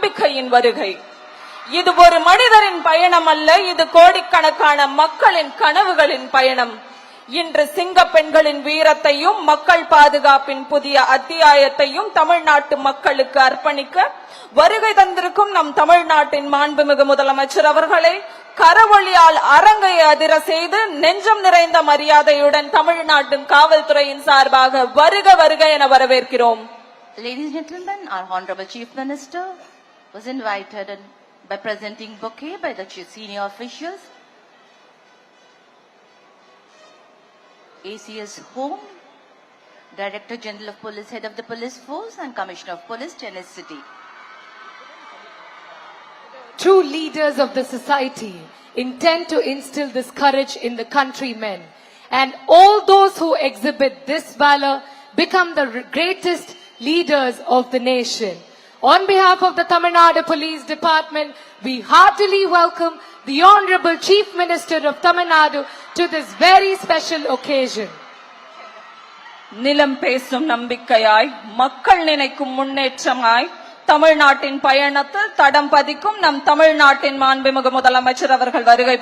நம்பிக்கையின் வருகை. இது ஒரு மனிதரின் பயணம் அல்ல, இது கோடிக்கணக்கான மக்களின் கனவுகளின் பயணம். இன்று சிங்க பெண்களின் வீரத்தையும் மக்கள் பாதுகாப்பின் புதிய அத்தியாயத்தையும் தமிழ்நாட்டு மக்களுக்கு அர்ப்பணிக்க வருகை தந்திருக்கும் நம் தமிழ்நாட்டின் மாண்புமிகு முதலமைச்சர் அவர்களை கரவொலியால் அரங்கை அதிர செய்து நெஞ்சம் நிறைந்த மரியாதையுடன் தமிழ்நாட்டின் காவல்துறையின் சார்பாக வருக வருக என வரவேற்கிறோம். Ladies and gentlemen, our Honorable Chief Minister was invited by presenting bouquet by the senior officials. ACS Home, Director General of Police, Head of the Police Force and Commissioner of Police, Chennai City. True leaders of the society intend to instill this courage in the countrymen, and all those who exhibit this valor become the greatest leaders of the nation. On behalf of the Tamil Nadu Police Department, we heartily welcome the Honorable Chief Minister of Tamil Nadu to this very special occasion. நிலம் பேசும் நம்பிக்கையாய், மக்கள் நினைக்கும் முன்னேற்றமாய், தமிழ்நாட்டின் பயணத்தில் தடம் பதிக்கும் நம் தமிழ்நாட்டின் மாண்புமிகு முதலமைச்சர் அவர்கள் வருகை